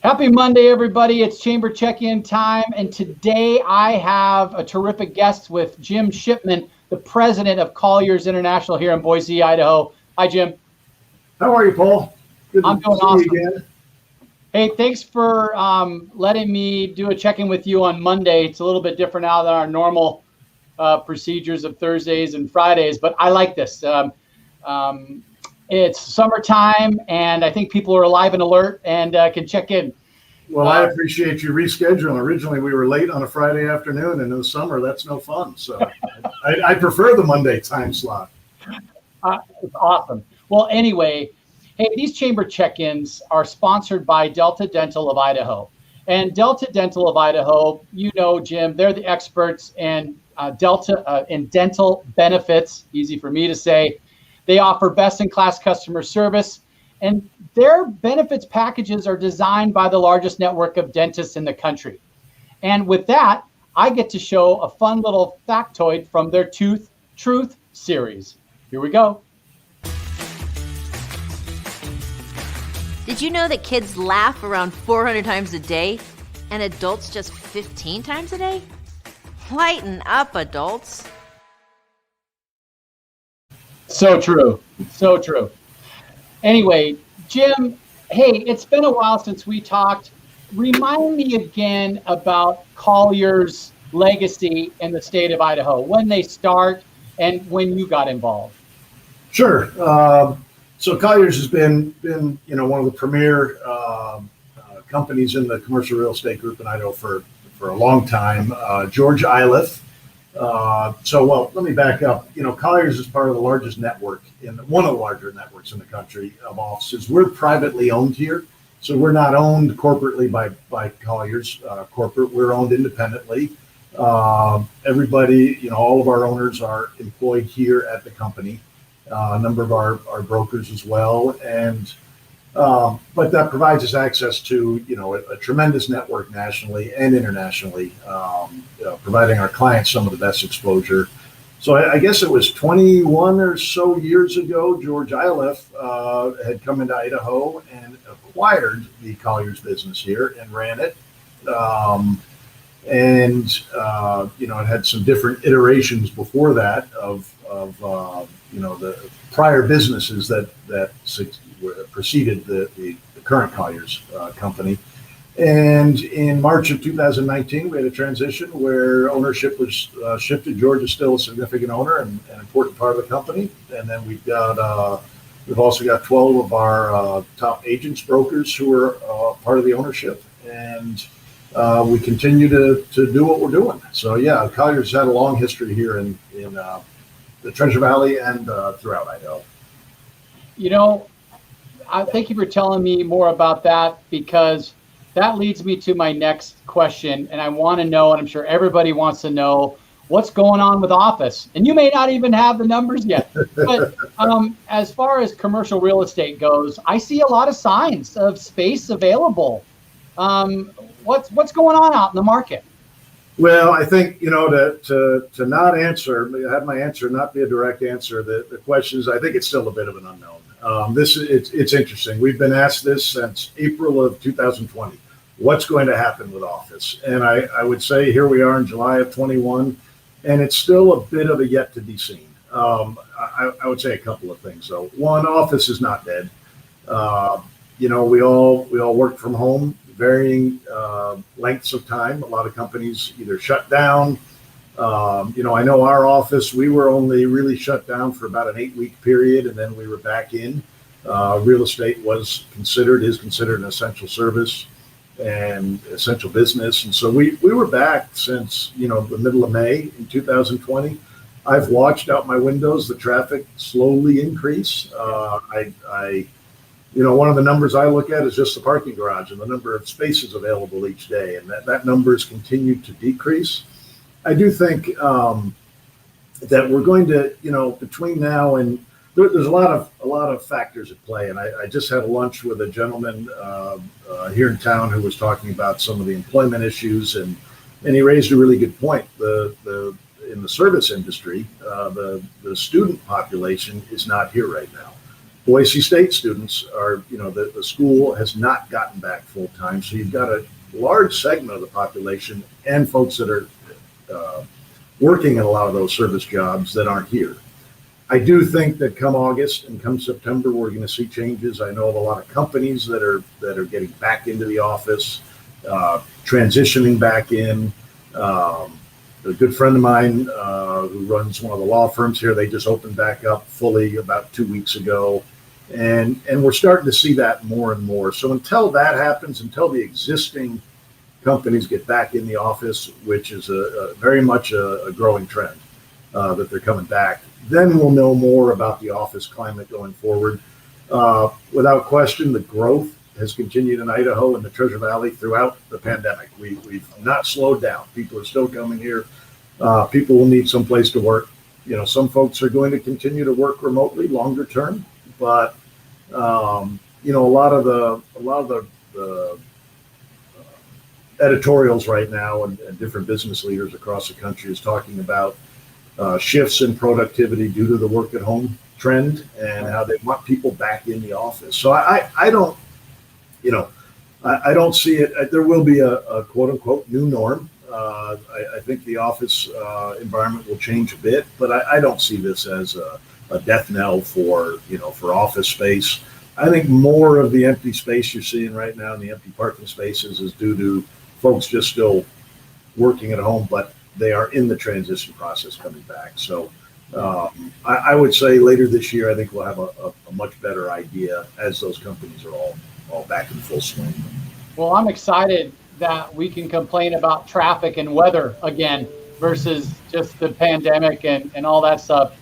Happy Monday, everybody. It's Chamber Check-In time. And today I have a terrific guest with Jim Shipman, the president of Colliers International here in Boise, Idaho. Hi, Jim. How are you, Paul? Good I'm to doing see awesome. you again. Hey, thanks for letting me do a check-in with you on Monday. It's a little bit different now than our normal procedures of Thursdays and Fridays, but I like this. It's summertime, and I think people are alive and alert and can check in. Well, I appreciate you rescheduling. Originally, we were late on a Friday afternoon, and in the summer, that's no fun. So I prefer the Monday time slot. It's awesome. Well, anyway, hey, these chamber check-ins are sponsored by Delta Dental of Idaho. And Delta Dental of Idaho, you know, Jim, they're the experts in dental benefits, easy for me to say. They offer best-in-class customer service, and their benefits packages are designed by the largest network of dentists in the country. And with that, I get to show a fun little factoid from their Tooth Truth series. Here we go. Did you know that kids laugh around 400 times a day and adults just 15 times a day? Lighten up, adults. So true. So true. Anyway, Jim, hey, it's been a while since we talked. Remind me again about Colliers Legacy in the state of Idaho, when they start and when you got involved. Sure. So Colliers has been one of the premier companies in the commercial real estate group in Idaho for a long time. George Iliff. Let me back up. Colliers is part of the largest network one of the larger networks in the country of offices. We're privately owned here, so we're not owned corporately by Colliers corporate. We're owned independently. Everybody, all of our owners are employed here at the company. A number of our brokers as well, but that provides us access to a tremendous network nationally and internationally, providing our clients some of the best exposure. So I guess it was 21 or so years ago, George Iliff had come into Idaho and acquired the Colliers business here and ran it. It had some different iterations before that of the prior businesses that preceded the current Colliers company. And in March of 2019, we had a transition where ownership was shifted. George is still a significant owner and an important part of the company. And then we've also got 12 of our top agents, brokers who are part of the ownership. And we continue to do what we're doing. So yeah, Colliers had a long history here in the Treasure Valley and throughout Idaho. Thank you for telling me more about that, because that leads me to my next question. And I want to know, and I'm sure everybody wants to know, what's going on with office. And you may not even have the numbers yet. But as far as commercial real estate goes, I see a lot of signs of space available. What's going on out in the market? Well, I think, to not answer, have my answer not be a direct answer, the question is, I think it's still a bit of an unknown. It's interesting. We've been asked this since April of 2020. What's going to happen with office? And I would say here we are in July of 21, and it's still a bit of a yet to be seen. I would say a couple of things, though. One, office is not dead. We all work from home, varying lengths of time. A lot of companies either shut down. I know our office, we were only really shut down for about an 8-week period, and then we were back in. Real estate is considered an essential service and essential business. And so we were back since, the middle of May in 2020. I've watched out my windows, the traffic slowly increase. One of the numbers I look at is just the parking garage and the number of spaces available each day. And that number has continued to decrease. I do think that we're going to, between now and there's a lot of factors at play. And I just had a lunch with a gentleman here in town who was talking about some of the employment issues, and he raised a really good point. In the service industry, the student population is not here right now. Boise State students are, the school has not gotten back full time. So you've got a large segment of the population and folks that are working in a lot of those service jobs that aren't here. I do think that come August and come September, we're going to see changes. I know of a lot of companies that are getting back into the office, transitioning back in. A good friend of mine who runs one of the law firms here, they just opened back up fully about 2 weeks ago. And we're starting to see that more and more. So until that happens, until the existing companies get back in the office, which is very much a growing trend, that they're coming back, then we'll know more about the office climate going forward. Without question, the growth has continued in Idaho and the Treasure Valley throughout the pandemic. We've not slowed down. People are still coming here. People will need some place to work. Some folks are going to continue to work remotely longer term, but a lot of the editorials right now and different business leaders across the country is talking about shifts in productivity due to the work at home trend and how they want people back in the office. So I don't, I don't see it. There will be a quote unquote new norm. I think the office environment will change a bit, but I don't see this as a death knell for office space. I think more of the empty space you're seeing right now in the empty parking spaces is due to folks just still working at home, but they are in the transition process coming back. So I would say later this year, I think we'll have a much better idea as those companies are all back in full swing. Well, I'm excited that we can complain about traffic and weather again versus just the pandemic and all that stuff.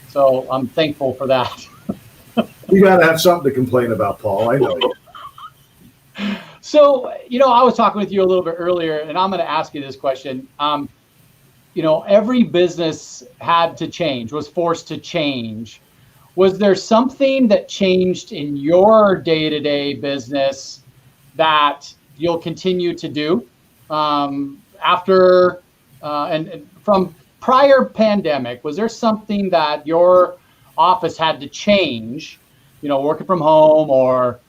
So I'm thankful for that. You got to have something to complain about, Paul. I know you. So, I was talking with you a little bit earlier, and I'm going to ask you this question. Every business had to change, was forced to change. Was there something that changed in your day-to-day business that you'll continue to do after and from prior pandemic? Was there something that your office had to change, working from home or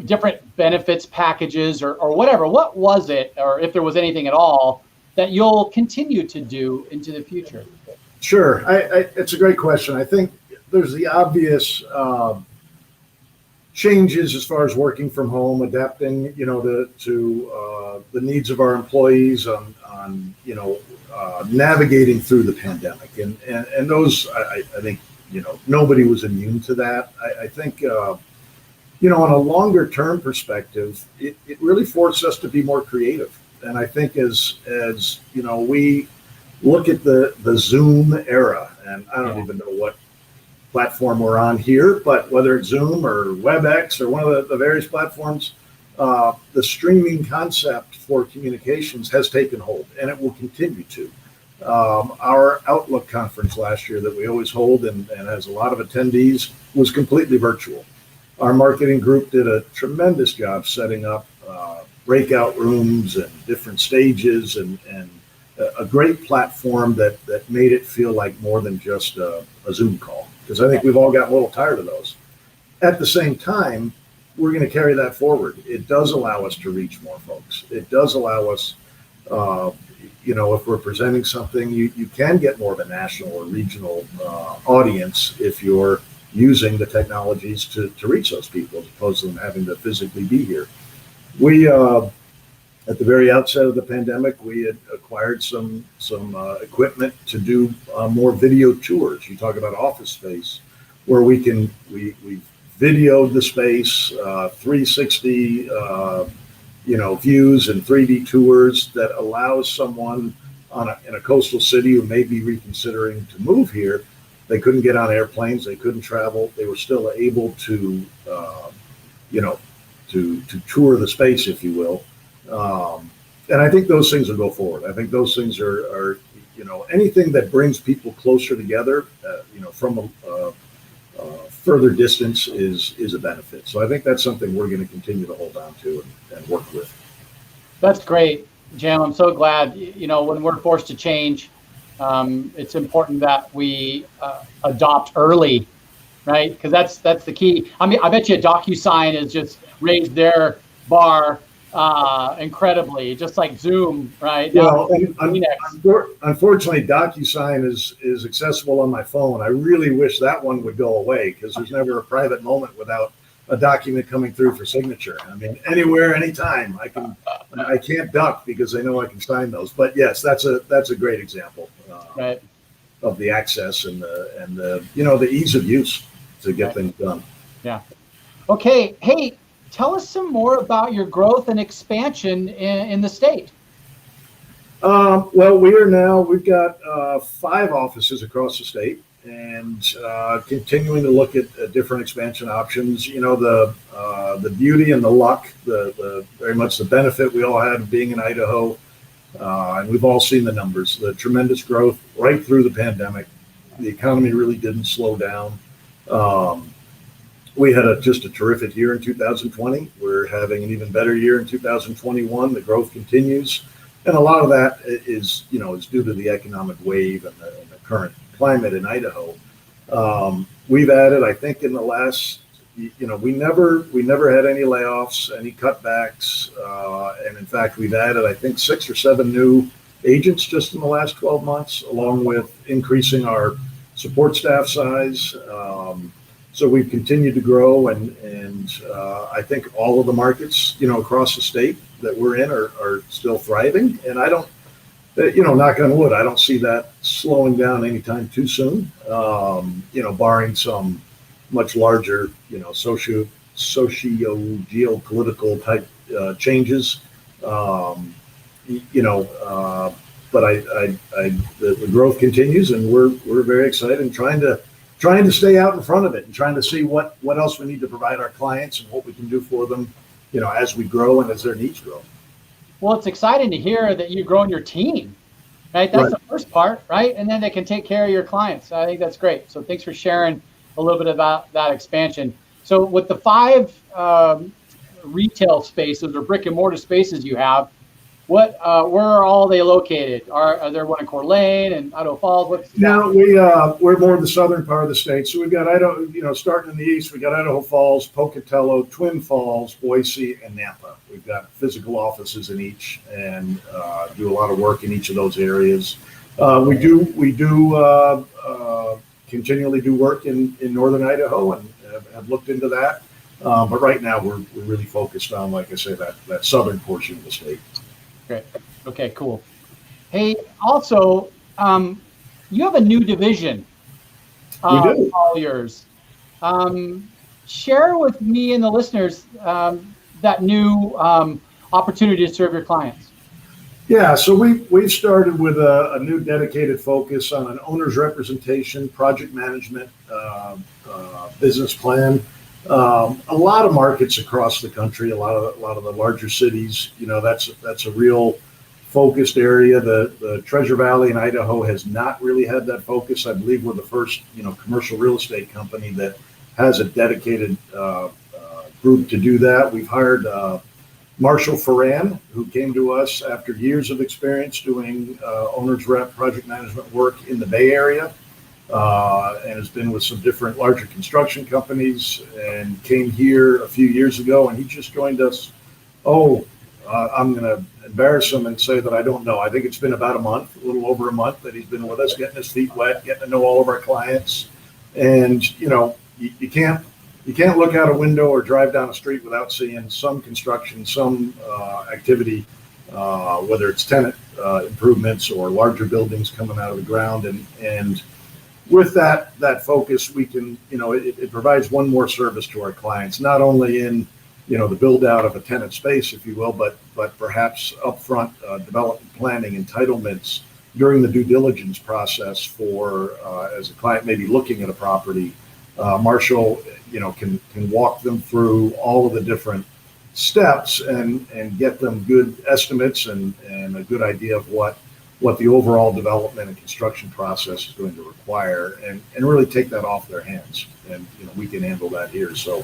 different benefits packages or whatever? What was it, or if there was anything at all, that you'll continue to do into the future? Sure. It's a great question. I think there's the obvious changes as far as working from home, adapting, to the needs of our employees on navigating through the pandemic. And those, I think, nobody was immune to that. I think, on a longer term perspective, it really forced us to be more creative. And I think as we look at the Zoom era, and I don't even know what platform we're on here, but whether it's Zoom or WebEx or one of the various platforms, the streaming concept for communications has taken hold, and it will continue to. Our Outlook conference last year that we always hold and has a lot of attendees was completely virtual. Our marketing group did a tremendous job setting up breakout rooms and different stages and a great platform that made it feel like more than just a Zoom call, because I think we've all gotten a little tired of those. At the same time, we're going to carry that forward. It does allow us to reach more folks. It does allow us, if we're presenting something, you can get more of a national or regional audience if you're using the technologies to reach those people, as opposed to them having to physically be here. We, at the very outset of the pandemic, we had acquired some equipment to do more video tours. You talk about office space, where we videoed the space, 360, views and 3D tours that allows someone in a coastal city who may be reconsidering to move here. They couldn't get on airplanes, they couldn't travel. They were still able to, to tour the space, if you will. And I think those things will go forward. I think those things are anything that brings people closer together, from a further distance is a benefit. So I think that's something we're going to continue to hold on to and work with. That's great, Jim. I'm so glad, when we're forced to change, it's important that we adopt early right? Because that's the key. I mean, I bet you DocuSign has just raised their bar incredibly, just like Zoom, right? Now, Well, unfortunately, DocuSign is accessible on my phone. I really wish that one would go away because there's never a private moment without a document coming through for signature. I mean, anywhere, anytime, I can't duck because I know I can sign those. But yes, that's a great example right. of the access and the the ease of use to get things done. Yeah. Okay. Hey, tell us some more about your growth and expansion in the state. Well, we've got 5 offices across the state and continuing to look at different expansion options. The beauty and the luck, the very much the benefit we all had of being in Idaho, and we've all seen the numbers, the tremendous growth right through the pandemic. The economy really didn't slow down. We had just a terrific year in 2020. We're having an even better year in 2021. The growth continues. And a lot of that is due to the economic wave and the current climate in Idaho. We've added, I think, in the last, we never had any layoffs, any cutbacks, and in fact, we've added, I think, 6 or 7 new agents just in the last 12 months, along with increasing our support staff size. So we've continued to grow, and I think all of the markets, across the state that we're in are still thriving. And I don't, knock on wood, I don't see that slowing down anytime too soon. Barring some much larger, socio-geopolitical type changes. But the growth continues, and we're very excited and trying to stay out in front of it and trying to see what else we need to provide our clients and what we can do for them, as we grow and as their needs grow. Well, it's exciting to hear that you're growing your team, right? That's the first part, right? And then they can take care of your clients. I think that's great. So thanks for sharing a little bit about that expansion. So with the 5 retail spaces or brick and mortar spaces you have, where are all they located? Are there one in Coeur d'Alene and Idaho Falls? No, we're more in the southern part of the state. So we've got Idaho, starting in the east, we got Idaho Falls, Pocatello, Twin Falls, Boise, and Nampa. We've got physical offices in each and do a lot of work in each of those areas. We do continually do work in northern Idaho and have looked into that. But right now we're really focused on, like I say, that southern portion of the state. Great. Okay, cool. Hey, also, you have a new division. We do. Colliers. Share with me and the listeners that new opportunity to serve your clients. Yeah, so we've started with a new dedicated focus on an owner's representation, project management, business plan. A lot of markets across the country, a lot of the larger cities, that's a real focused area. The Treasure Valley in Idaho has not really had that focus. I believe we're the first, commercial real estate company that has a dedicated group to do that. We've hired Marshall Ferran, who came to us after years of experience doing owner's rep project management work in the Bay Area. And has been with some different larger construction companies and came here a few years ago, and he just joined us. I'm going to embarrass him and say that I don't know. I think it's been about a month, a little over a month that he's been with us, getting his feet wet, getting to know all of our clients. And, you can't look out a window or drive down a street without seeing some construction, some activity, whether it's tenant improvements or larger buildings coming out of the ground. And with that focus, we can, it provides one more service to our clients, not only in, the build out of a tenant space, if you will, but perhaps upfront development planning, entitlements during the due diligence process for as a client may be looking at a property. Marshall, can walk them through all of the different steps and get them good estimates and a good idea of what the overall development and construction process is going to require and really take that off their hands. And, we can handle that here. So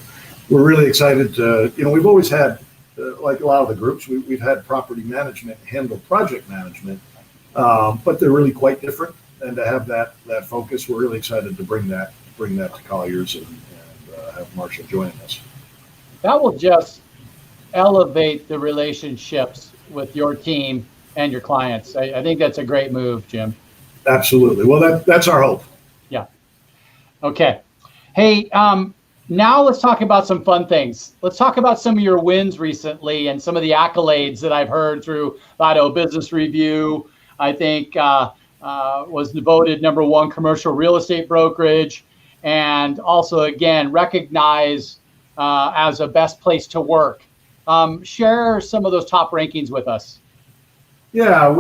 we're really excited to, we've always had, like a lot of the groups, we've had property management handle project management, but they're really quite different. And to have that focus, we're really excited to bring that bring that to Colliers and have Marshall joining us. That will just elevate the relationships with your team and your clients. I think that's a great move, Jim. Absolutely. Well, that's our hope. Yeah. Okay. Hey, now let's talk about some fun things. Let's talk about some of your wins recently and some of the accolades that I've heard through Idaho Business Review. I think was voted #1 commercial real estate brokerage, and also again recognized as a best place to work. Share some of those top rankings with us. Yeah,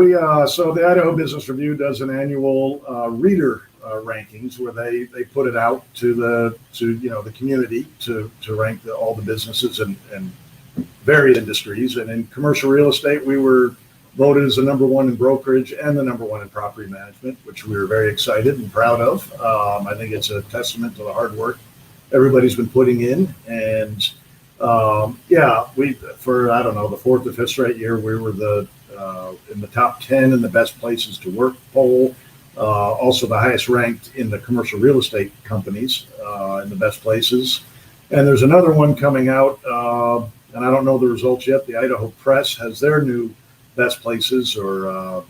so the Idaho Business Review does an annual reader rankings where they put it out to the community to rank all the businesses and varied industries. And in commercial real estate, we were voted as the #1 in brokerage and the #1 in property management, which we were very excited and proud of. I think it's a testament to the hard work everybody's been putting in. And we for I don't know the 4th or 5th straight year we were in the top 10 in the best places to work poll. Also the highest ranked in the commercial real estate companies in the best places. And there's another one coming out, and I don't know the results yet. The Idaho Press has their new best places, or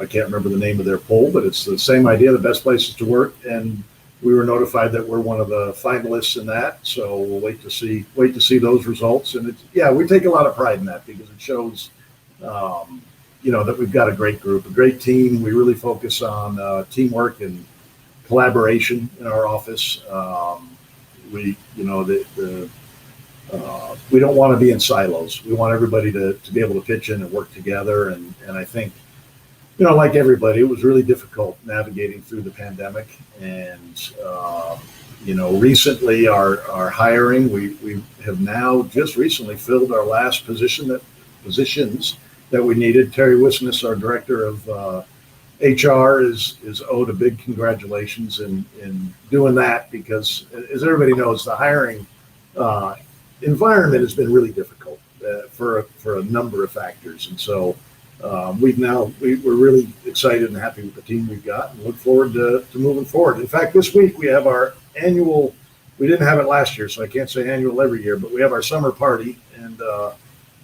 I can't remember the name of their poll, but it's the same idea, the best places to work. And we were notified that we're one of the finalists in that. So we'll wait to see those results. And we take a lot of pride in that because it shows, that we've got a great group, a great team. We really focus on teamwork and collaboration in our office. We don't want to be in silos. We want everybody to be able to pitch in and work together. And I think, like everybody, it was really difficult navigating through the pandemic. And, recently our hiring, we have now just recently filled our last positions that we needed. Terry Wisness, our director of HR, is owed a big congratulations in doing that, because as everybody knows, the hiring environment has been really difficult for a number of factors. And so we're really excited and happy with the team we've got and look forward to moving forward. In fact, this week we have our annual, we didn't have it last year, so I can't say annual every year, but we have our summer party, and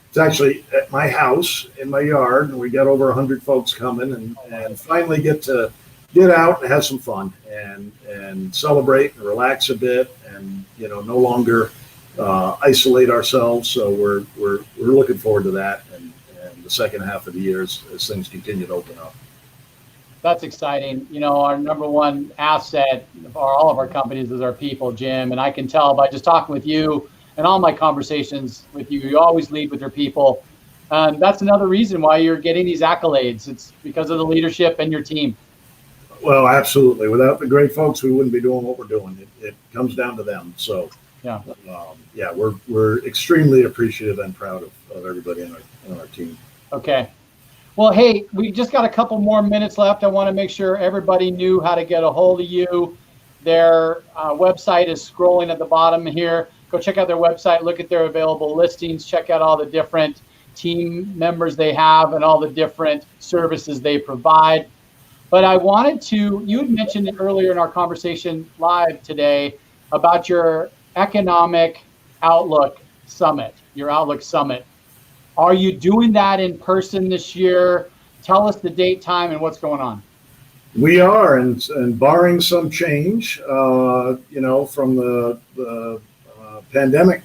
it's actually at my house in my yard, and we got over 100 folks coming and finally get to get out and have some fun and celebrate and relax a bit and, no longer isolate ourselves. So we're looking forward to that and the second half of the year as things continue to open up. That's exciting. Our #1 asset for all of our companies is our people, Jim. And I can tell by just talking with you and all my conversations with you, you always lead with your people. And that's another reason why you're getting these accolades. It's because of the leadership and your team. Well, absolutely. Without the great folks, we wouldn't be doing what we're doing. It comes down to them. So, we're extremely appreciative and proud of everybody on our team. Okay. Well, hey, we just got a couple more minutes left. I want to make sure everybody knew how to get a hold of you. Their website is scrolling at the bottom here. Go check out their website, look at their available listings, check out all the different team members they have and all the different services they provide. But I wanted to, you had mentioned it earlier in our conversation live today about your economic outlook summit, your Outlook Summit. Are you doing that in person this year? Tell us the date, time, and what's going on. We are, and barring some change, from the pandemic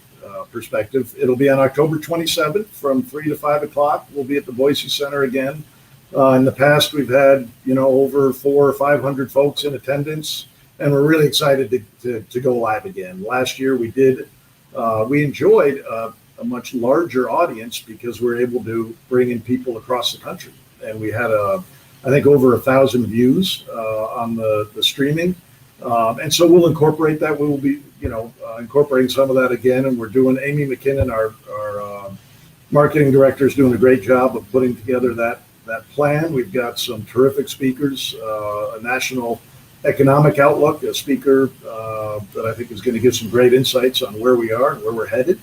perspective, it'll be on October 27th from 3 to 5 o'clock. We'll be at the Boise Center again. In the past, we've had, over 400 or 500 folks in attendance, and we're really excited to go live again. Last year we enjoyed a much larger audience because we're able to bring in people across the country. And we had I think over 1,000 views on the streaming. And so we'll incorporate that. We will be, incorporating some of that again. And we're doing, Amy McKinnon, our marketing director, is doing a great job of putting together that plan. We've got some terrific speakers, a national economic outlook, a speaker that I think is going to give some great insights on where we are and where we're headed.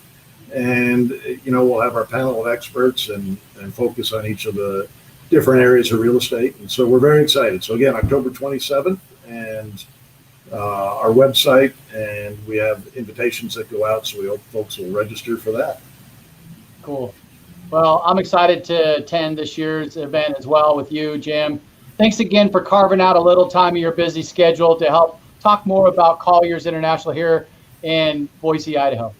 And, we'll have our panel of experts and focus on each of the different areas of real estate. And so we're very excited. So again, October 27th, and our website, and we have invitations that go out, so we hope folks will register for that. Cool. Well, I'm excited to attend this year's event as well with you, Jim. Thanks again for carving out a little time of your busy schedule to help talk more about Colliers International here in Boise, Idaho.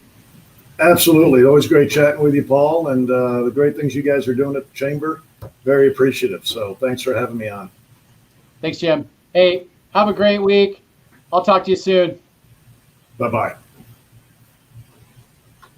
Absolutely. Always great chatting with you, Paul, and the great things you guys are doing at the Chamber. Very appreciative. So thanks for having me on. Thanks, Jim. Hey, have a great week. I'll talk to you soon. Bye-bye.